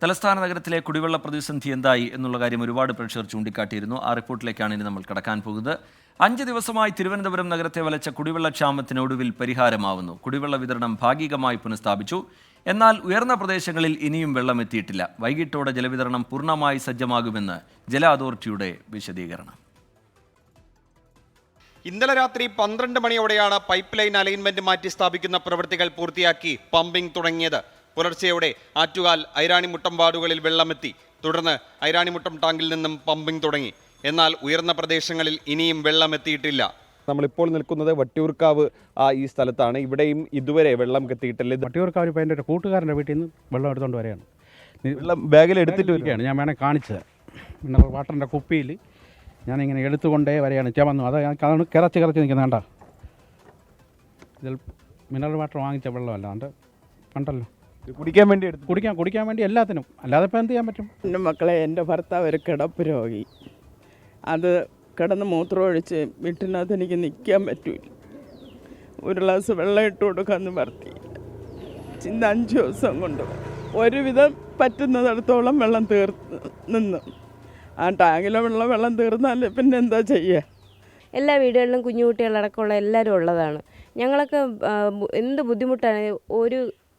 തലസ്ഥാന നഗരത്തിലെ കുടിവെള്ള പ്രതിസന്ധി എന്തായി എന്നുള്ള കാര്യം ഒരുപാട് പ്രേക്ഷകർ ചൂണ്ടിക്കാട്ടിയിരുന്നു. ആ റിപ്പോർട്ടിലേക്കാണ് ഇനി നമ്മൾ കടക്കാൻ പോകുന്നത്. 5 ദിവസമായി തിരുവനന്തപുരം നഗരത്തെ വലച്ച കുടിവെള്ളക്ഷാമത്തിന് ഒടുവിൽ പരിഹാരമാവുന്നു. കുടിവെള്ള വിതരണം ഭാഗികമായി പുനഃസ്ഥാപിച്ചു. എന്നാൽ ഉയർന്ന പ്രദേശങ്ങളിൽ ഇനിയും വെള്ളം എത്തിയിട്ടില്ല. വൈകിട്ടോടെ ജലവിതരണം പൂർണ്ണമായി സജ്ജമാകുമെന്ന് ജല അതോറിറ്റിയുടെ വിശദീകരണം. ഇന്നലെ രാത്രി 12 മണിയോടെയാണ് പൈപ്പ് ലൈൻ അലൈൻമെന്റ് മാറ്റി സ്ഥാപിക്കുന്ന പ്രവൃത്തികൾ പൂർത്തിയാക്കി പമ്പിംഗ് തുടങ്ങിയത്. പുലർച്ചെയോടെ ആറ്റുകാൽ ഐരാണിമുട്ടം വാർഡുകളിൽ വെള്ളമെത്തി. തുടർന്ന് ഐരാണിമുട്ടം ടാങ്കിൽ നിന്നും പമ്പിംഗ് തുടങ്ങി. എന്നാൽ ഉയർന്ന പ്രദേശങ്ങളിൽ ഇനിയും വെള്ളം എത്തിയിട്ടില്ല. നമ്മളിപ്പോൾ നിൽക്കുന്നത് വട്ടിയൂർക്കാവ് ഈ സ്ഥലത്താണ്. ഇവിടെയും ഇതുവരെ വെള്ളം എത്തിയിട്ടില്ല. വട്ടിയൂർക്കാവ് ഇപ്പോൾ എൻ്റെ കൂട്ടുകാരൻ്റെ വീട്ടിൽ നിന്ന് വെള്ളം എടുത്തുകൊണ്ട് വരികയാണ്. വെള്ളം ബാഗിൽ എടുത്തിട്ട് വരികയാണ്. ഞാൻ വേണേൽ കാണിച്ചത് മിനറൽ വാട്ടറിൻ്റെ കുപ്പിയിൽ ഞാനിങ്ങനെ എടുത്തുകൊണ്ടേ വരികയാണ്. ചമന്നു അതാണ് കിറച്ച് നിൽക്കുന്നത്. കണ്ട ഇതിൽ മിനറൽ വാട്ടർ വാങ്ങിച്ച വെള്ളമല്ല, അത് കണ്ടല്ലോ. കുടിക്കാൻ വേണ്ടി കുടിക്കാൻ വേണ്ടി എല്ലാത്തിനും. അല്ലാതെ ഇപ്പോൾ എന്ത് ചെയ്യാൻ പറ്റും? എൻ്റെ മക്കളെ, എൻ്റെ ഭർത്താവ് ഒരു കിടപ്പ് രോഗി. അത് കിടന്ന് മൂത്രമൊഴിച്ച് വീട്ടിനകത്ത് എനിക്ക് നിൽക്കാൻ പറ്റില്ല. ഒരു ഗ്ലാസ് വെള്ളം ഇട്ട് കൊടുക്കാമെന്ന് പറഞ്ഞില്ല. ഇന്ന് 5 ദിവസം കൊണ്ട് ഒരുവിധം പറ്റുന്നിടത്തോളം വെള്ളം നിന്ന് ആ ടാങ്കിലെ വെള്ളം തീർന്നാൽ പിന്നെ എന്താ ചെയ്യുക? എല്ലാ വീടുകളിലും കുഞ്ഞുകുട്ടികളടക്കമുള്ള എല്ലാവരും ഉള്ളതാണ്. ഞങ്ങളൊക്കെ എന്ത് ബുദ്ധിമുട്ടാണ്.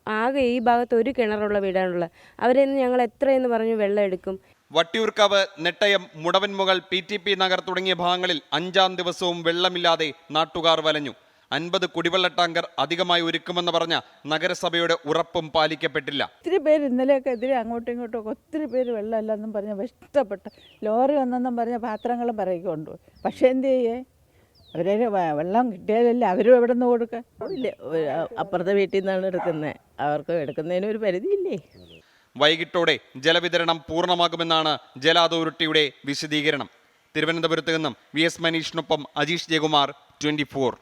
ആകെ ഈ ഭാഗത്ത് ഒരു കിണറുള്ള വീടാണുള്ളത്. അവരിൽ നിന്ന് ഞങ്ങൾ എത്രയെന്ന് പറഞ്ഞു വെള്ളം എടുക്കും. വട്ടിയൂർക്കാവ്, നെട്ടയം, മുടവൻമുകൾ, PTP നഗർ തുടങ്ങിയ ഭാഗങ്ങളിൽ 5-ാം ദിവസവും വെള്ളമില്ലാതെ നാട്ടുകാർ വലഞ്ഞു. 50 കുടിവെള്ള ടാങ്കർ അധികമായി ഒരുക്കുമെന്ന് പറഞ്ഞ നഗരസഭയുടെ ഉറപ്പും പാലിക്കപ്പെട്ടില്ല. ഒത്തിരി പേര് ഇന്നലെയൊക്കെ എതിരെ അങ്ങോട്ടും ഇങ്ങോട്ടും ഒക്കെ ഒത്തിരി പേര് വെള്ളമില്ലെന്നും പറഞ്ഞ് ഇഷ്ടപ്പെട്ട ലോറി വന്നെന്നും പറഞ്ഞ പാത്രങ്ങളും പറയൊക്കെ കൊണ്ടുപോയി. പക്ഷേ എന്ത് ചെയ്യേ, അവരെ വെള്ളം കിട്ടിയാലല്ലേ അവരും എവിടെ നിന്ന് കൊടുക്കുക? ഇല്ലേ, അപ്പുറത്തെ വീട്ടിൽ നിന്നാണ് എടുക്കുന്നത്. അവർക്ക് എടുക്കുന്നതിന് ഒരു പരിധിയില്ലേ? വൈകിട്ടോടെ ജലവിതരണം പൂർണ്ണമാകുമെന്നാണ് ജല അതോറിറ്റിയുടെ വിശദീകരണം. തിരുവനന്തപുരത്ത് നിന്നും VS മനീഷിനൊപ്പം അജീഷ് ജയകുമാർ, 24.